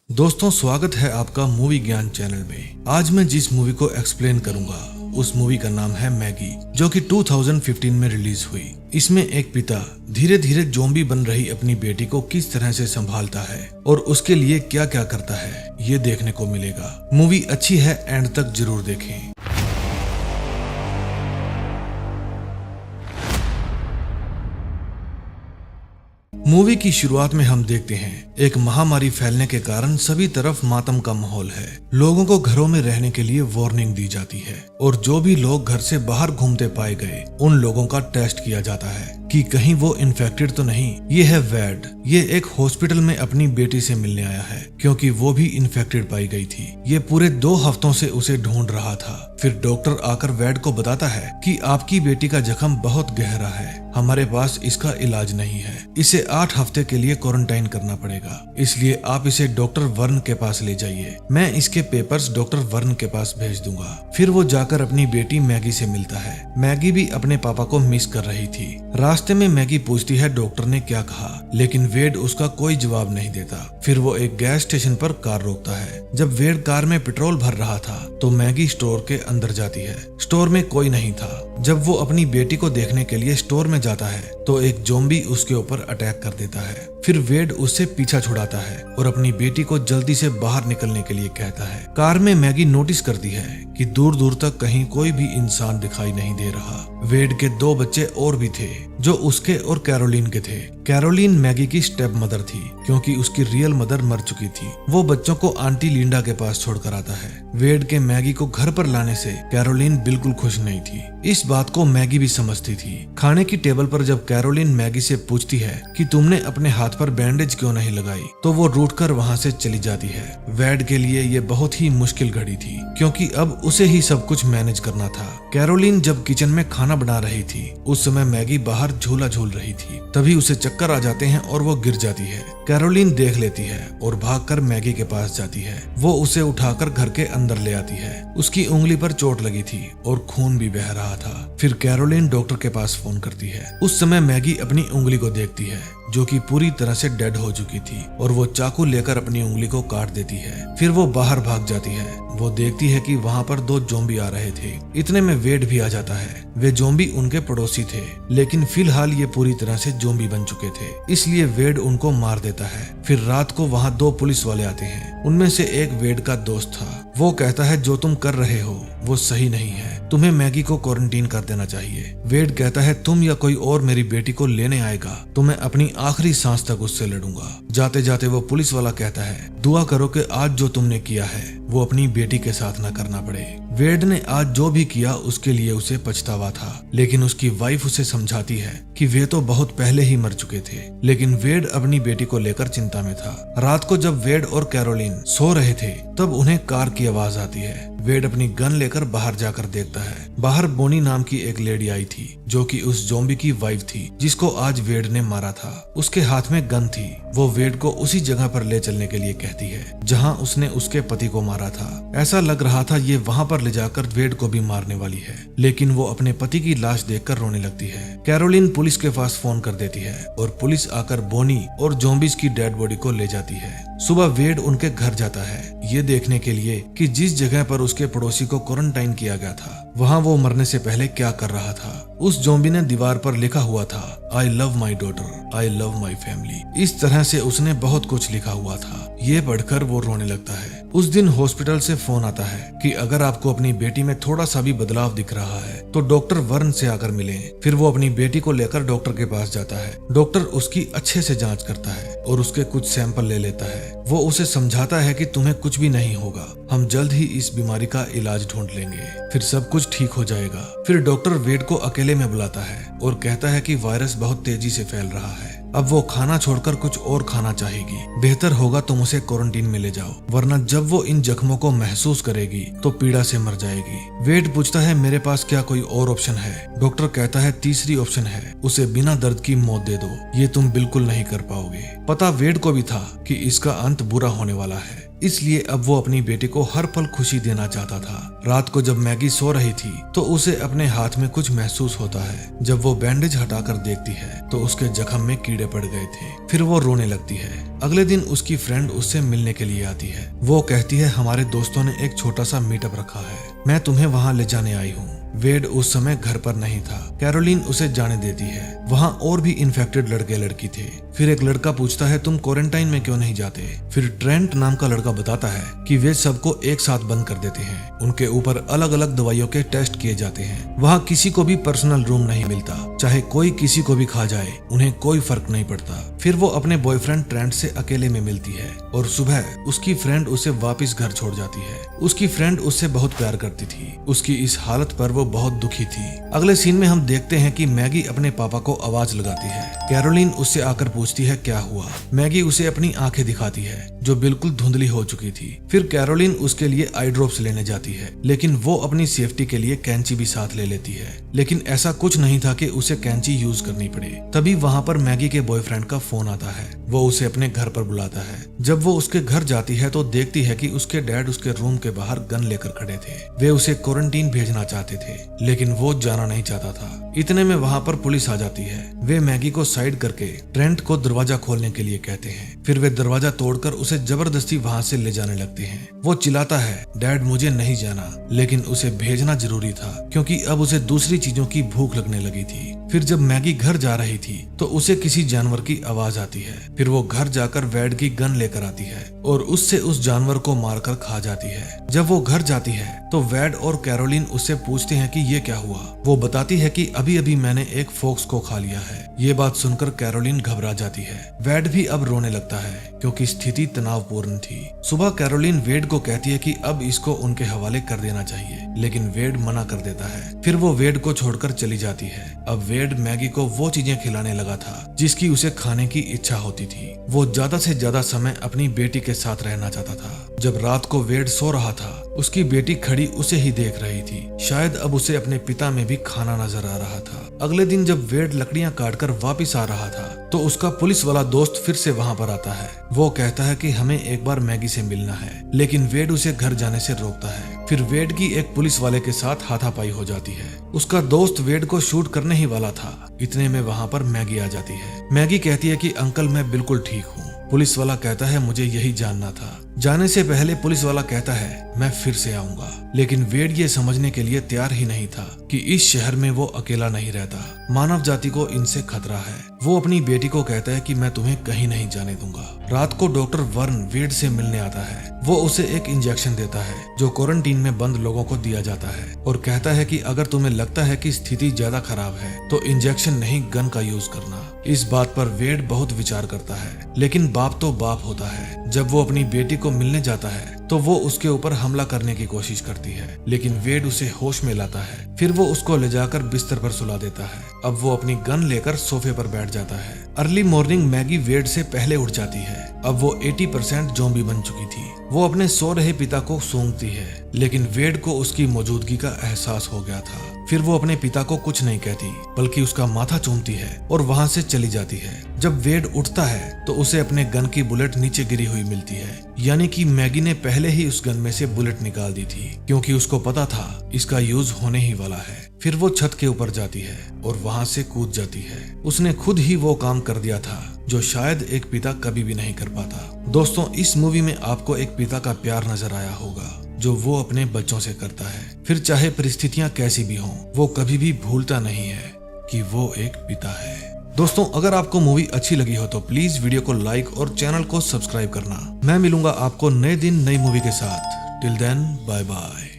दोस्तों, स्वागत है आपका मूवी ज्ञान चैनल में। आज मैं जिस मूवी को एक्सप्लेन करूंगा उस मूवी का नाम है मैगी, जो कि 2015 में रिलीज हुई। इसमें एक पिता धीरे धीरे ज़ॉम्बी बन रही अपनी बेटी को किस तरह से संभालता है और उसके लिए क्या क्या करता है, ये देखने को मिलेगा। मूवी अच्छी है, एंड तक जरूर देखें। मूवी की शुरुआत में हम देखते हैं एक महामारी फैलने के कारण सभी तरफ मातम का माहौल है। लोगों को घरों में रहने के लिए वार्निंग दी जाती है और जो भी लोग घर से बाहर घूमते पाए गए उन लोगों का टेस्ट किया जाता है कि कहीं वो इन्फेक्टेड तो नहीं। ये है वैड। ये एक हॉस्पिटल में अपनी बेटी से मिलने आया है क्योंकि वो भी इन्फेक्टेड पाई गई थी। ये पूरे 2 हफ्तों से उसे ढूंढ रहा था। फिर डॉक्टर आकर वैड को बताता है कि आपकी बेटी का जख्म बहुत गहरा है, हमारे पास इसका इलाज नहीं है, इसे 8 हफ्ते के लिए क्वारंटाइन करना पड़ेगा, इसलिए आप इसे डॉक्टर वर्न के पास ले जाइए। मैं इसके पेपर्स डॉक्टर वर्न के पास भेज दूंगा। फिर वो जाकर अपनी बेटी मैगी से मिलता है। मैगी भी अपने पापा को मिस कर रही थी। रास्ते में मैगी पूछती है डॉक्टर ने क्या कहा, लेकिन वेड उसका कोई जवाब नहीं देता। फिर वो एक गैस स्टेशन पर कार रोकता है। जब वेड कार में पेट्रोल भर रहा था तो मैगी स्टोर के अंदर जाती है। स्टोर में कोई नहीं था। जब वो अपनी बेटी को देखने के लिए स्टोर में जाता है तो एक ज़ॉम्बी उसके ऊपर अटैक कर देता है। फिर वेड उससे पीछा छुड़ाता है और अपनी बेटी को जल्दी से बाहर निकलने के लिए कहता है। कार में मैगी नोटिस करती है कि दूर दूर तक कहीं कोई भी इंसान दिखाई नहीं दे रहा। वेड के 2 बच्चे और भी थे जो उसके और कैरोलिन के थे। कैरोलिन मैगी की स्टेप मदर थी क्योंकि उसकी रियल मदर मर चुकी थी। वो बच्चों को आंटी लिंडा के पास छोड़कर आता है। वेड के मैगी को घर पर लाने से कैरोलिन बिल्कुल खुश नहीं थी। इस बात को मैगी भी समझती थी। खाने की टेबल पर जब कैरोलिन मैगी से पूछती है कि तुमने अपने हाथ पर बैंडेज क्यों नहीं लगाई, तो वो रूठकर वहां से चली जाती है। वेड के लिए ये बहुत ही मुश्किल घड़ी थी क्योंकि अब उसे ही सब कुछ मैनेज करना था। कैरोलिन जब किचन में खाना बना रही थी उस समय मैगी बाहर झूला झूल रही थी। तभी उसे चक्कर आ जाते हैं और वो गिर जाती है। कैरोलिन देख लेती है और भागकर मैगी के पास जाती है। वो उसे उठाकर घर के अंदर ले आती है। उसकी उंगली पर चोट लगी थी और खून भी बह रहा था। फिर कैरोलिन डॉक्टर के पास फोन करती है। उस समय मैगी अपनी उंगली को देखती है जो कि पूरी तरह से डेड हो चुकी थी और वो चाकू लेकर अपनी उंगली को काट देती है। फिर वो बाहर भाग जाती है। वो देखती है कि वहाँ पर 2 ज़ॉम्बी आ रहे थे। इतने में वेड भी आ जाता है। वे ज़ॉम्बी उनके पड़ोसी थे, लेकिन फिलहाल ये पूरी तरह से ज़ॉम्बी बन चुके थे, इसलिए वेड उनको मार देता है। फिर रात को वहाँ 2 पुलिस वाले आते हैं। उनमें से एक वेड का दोस्त था। वो कहता है जो तुम कर रहे हो वो सही नहीं है, तुम्हें मैगी को क्वारंटीन कर देना चाहिए। वेड कहता है तुम या कोई और मेरी बेटी को लेने आएगा तो मैं अपनी आखिरी सांस तक उससे लड़ूंगा। जाते जाते वो पुलिस वाला कहता है दुआ करो कि आज जो तुमने किया है वो अपनी बेटी के साथ न करना पड़े। वेड ने आज जो भी किया उसके लिए उसे पछतावा था, लेकिन उसकी वाइफ उसे समझाती है कि वे तो बहुत पहले ही मर चुके थे। लेकिन वेड अपनी बेटी को लेकर चिंता में था। रात को जब वेड और कैरोलिन सो रहे थे तब उन्हें कार की आवाज आती है। वेड अपनी गन लेकर बाहर जाकर देखता है। बाहर बोनी नाम की एक लेडी आई थी जो कि उस ज़ॉम्बी की वाइफ थी जिसको आज वेड ने मारा था। उसके हाथ में गन थी। वो वेड को उसी जगह पर ले चलने के लिए कहती है जहां उसने उसके पति को मारा था। ऐसा लग रहा था ये वहां पर ले जाकर वेड को भी मारने वाली है, लेकिन वो अपने पति की लाश देखकर रोने लगती है। कैरोलिन पुलिस के पास फोन कर देती है और पुलिस आकर बोनी और ज़ॉम्बीज की डेड बॉडी को ले जाती है। सुबह वेड उनके घर जाता है ये देखने के लिए कि जिस जगह पर उसके पड़ोसी को क्वारंटाइन किया गया था वहाँ वो मरने से पहले क्या कर रहा था। उस ज़ॉम्बी ने दीवार पर लिखा हुआ था I love my daughter, I love my family. इस तरह से उसने बहुत कुछ लिखा हुआ था। ये पढ़कर वो रोने लगता है। उस दिन हॉस्पिटल से फोन आता है कि अगर आपको अपनी बेटी में थोड़ा सा भी बदलाव दिख रहा है तो डॉक्टर वर्न से आकर मिलें। फिर वो अपनी बेटी को लेकर डॉक्टर के पास जाता है। डॉक्टर उसकी अच्छे से जांच करता है और उसके कुछ सैंपल ले लेता है। वो उसे समझाता है कि तुम्हें कुछ भी नहीं होगा, हम जल्द ही इस बीमारी का इलाज ढूंढ लेंगे, फिर सब कुछ ठीक हो जाएगा। फिर डॉक्टर वेड को अकेले में बुलाता है और कहता है कि वायरस बहुत तेजी से फैल रहा है। अब वो खाना छोड़कर कुछ और खाना चाहेगी। बेहतर होगा तुम उसे क्वारंटीन में ले जाओ, वरना जब वो इन जख्मों को महसूस करेगी तो पीड़ा से मर जाएगी। वेड पूछता है मेरे पास क्या कोई और ऑप्शन है। डॉक्टर कहता है तीसरी ऑप्शन है, उसे बिना दर्द की मौत दे दो। ये तुम बिल्कुल नहीं कर पाओगे। पता वेड को भी था कि इसका अंत बुरा होने वाला है। इसलिए अब वो अपनी बेटी को हर पल खुशी देना चाहता था। रात को जब मैगी सो रही थी तो उसे अपने हाथ में कुछ महसूस होता है। जब वो बैंडेज हटाकर देखती है तो उसके जख्म में कीड़े पड़ गए थे। फिर वो रोने लगती है। अगले दिन उसकी फ्रेंड उससे मिलने के लिए आती है। वो कहती है हमारे दोस्तों ने एक छोटा सा मीटअप रखा है, मैं तुम्हें वहाँ ले जाने आई हूँ। वेड उस समय घर पर नहीं था। कैरोलिन उसे जाने देती है। वहाँ और भी इन्फेक्टेड लड़के लड़की थे। फिर एक लड़का पूछता है तुम क्वारंटाइन में क्यों नहीं जाते। फिर ट्रेंट नाम का लड़का बताता है कि वे सबको एक साथ बंद कर देते हैं। उनके ऊपर अलग अलग दवाइयों के टेस्ट किए जाते हैं। वहाँ किसी को भी पर्सनल रूम नहीं मिलता, चाहे कोई किसी को भी खा जाए उन्हें कोई फर्क नहीं पड़ता। फिर वो अपने बॉयफ्रेंड ट्रेंट से अकेले में मिलती है और सुबह उसकी फ्रेंड उसे वापस घर छोड़ जाती है। उसकी फ्रेंड उससे बहुत प्यार करती थी। उसकी इस हालत पर वो बहुत दुखी थी। अगले सीन में हम देखते हैं कि मैगी अपने पापा को आवाज लगाती है। कैरोलिन उससे आकर पूछती है क्या हुआ। मैगी उसे अपनी आंखें दिखाती है जो बिल्कुल धुंधली हो चुकी थी। फिर कैरोलिन उसके लिए आई ड्रॉप्स लेने जाती है, लेकिन वो अपनी सेफ्टी के लिए कैंची भी साथ ले लेती है। लेकिन ऐसा कुछ नहीं था कि उसे कैंची यूज करनी पड़े। तभी वहाँ पर मैगी के बॉयफ्रेंड का फोन आता है। वो उसे अपने घर पर बुलाता है। जब वो उसके घर जाती है तो देखती है कि उसके डैड उसके रूम के बाहर गन लेकर खड़े थे। वे उसे क्वारंटीन भेजना चाहते थे, लेकिन वो जाना नहीं चाहता था। इतने में वहाँ पर पुलिस आ जाती है। वे मैगी को साइड करके ट्रेंट को दरवाजा खोलने के लिए कहते हैं। फिर वे दरवाजा तोड़कर उसे जबरदस्ती वहाँ से ले जाने लगते हैं। वो चिल्लाता है डैड मुझे नहीं जाना, लेकिन उसे भेजना जरूरी था क्योंकि अब उसे दूसरी चीजों की भूख लगने लगी थी। फिर जब मैगी घर जा रही थी तो उसे किसी जानवर की आवाज आती है। फिर वो घर जाकर वेड की गन लेकर आती है और उससे उस जानवर को मारकर खा जाती है। जब वो घर जाती है तो वेड और कैरोलिन उससे पूछते हैं कि ये क्या हुआ। वो बताती है कि अभी अभी मैंने एक फॉक्स को खा लिया है। ये बात सुनकर कैरोलिन घबरा जाती है। वेड भी अब रोने लगता है क्योंकि स्थिति तनावपूर्ण थी। सुबह कैरोलिन वेड को कहती है कि अब इसको उनके हवाले कर देना चाहिए, लेकिन वेड मना कर देता है। फिर वो वेड को छोड़कर चली जाती है। अब वेड मैगी को वो चीजें खिलाने लगा था जिसकी उसे खाने की इच्छा होती थी। वो ज्यादा से ज्यादा समय अपनी बेटी के साथ रहना चाहता था। जब रात को वेड सो रहा था, उसकी बेटी खड़ी उसे ही देख रही थी। शायद अब उसे अपने पिता में भी खाना नजर आ रहा था। अगले दिन जब वेड लकड़ियां काटकर वापस आ रहा था तो उसका पुलिस वाला दोस्त फिर से वहां पर आता है। वो कहता है कि हमें एक बार मैगी से मिलना है, लेकिन वेड उसे घर जाने से रोकता है। फिर वेड की एक पुलिस वाले के साथ हाथापाई हो जाती है। उसका दोस्त वेड को शूट करने ही वाला था। इतने में वहां पर मैगी आ जाती है। मैगी कहती है कि अंकल मैं बिल्कुल ठीक हूँ। पुलिस वाला कहता है मुझे यही जानना था। जाने से पहले पुलिस वाला कहता है मैं फिर से आऊंगा, लेकिन वेड ये समझने के लिए तैयार ही नहीं था कि इस शहर में वो अकेला नहीं रहता। मानव जाति को इनसे खतरा है। वो अपनी बेटी को कहता है कि मैं तुम्हें कहीं नहीं जाने दूंगा। रात को डॉक्टर वर्न वेड से मिलने आता है। वो उसे एक इंजेक्शन देता है जो क्वारंटीन में बंद लोगों को दिया जाता है और कहता है कि अगर तुम्हें लगता है कि स्थिति ज्यादा खराब है तो इंजेक्शन नहीं गन का यूज करना। इस बात पर वेड बहुत विचार करता है, लेकिन बाप तो बाप होता है। जब वो अपनी बेटी को मिलने जाता है तो वो उसके ऊपर हमला करने की कोशिश करती है, लेकिन वेड उसे होश में लाता है। फिर वो उसको ले जाकर बिस्तर पर सुला देता है। अब वो अपनी गन लेकर सोफे पर बैठ जाता है। अर्ली मॉर्निंग मैगी वेड से पहले उठ जाती है। अब वो 80% ज़ॉम्बी बन चुकी थी। वो अपने सो रहे पिता को सूंघती है, लेकिन वेड को उसकी मौजूदगी का एहसास हो गया था। फिर वो अपने पिता को कुछ नहीं कहती, बल्कि उसका माथा चूमती है और वहां से चली जाती है। जब वेड उठता है तो उसे अपने गन की बुलेट नीचे गिरी हुई मिलती है, यानी कि मैगी ने पहले ही उस गन में से बुलेट निकाल दी थी, क्योंकि उसको पता था इसका यूज होने ही वाला है। फिर वो छत के ऊपर जाती है और वहां से कूद जाती है। उसने खुद ही वो काम कर दिया था जो शायद एक पिता कभी भी नहीं कर पाता। दोस्तों, इस मूवी में आपको एक पिता का प्यार नजर आया होगा जो वो अपने बच्चों से करता है। फिर चाहे परिस्थितियां कैसी भी हों, वो कभी भी भूलता नहीं है कि वो एक पिता है। दोस्तों, अगर आपको मूवी अच्छी लगी हो तो प्लीज वीडियो को लाइक और चैनल को सब्सक्राइब करना। मैं मिलूंगा आपको नए दिन नई मूवी के साथ। Till then, bye bye.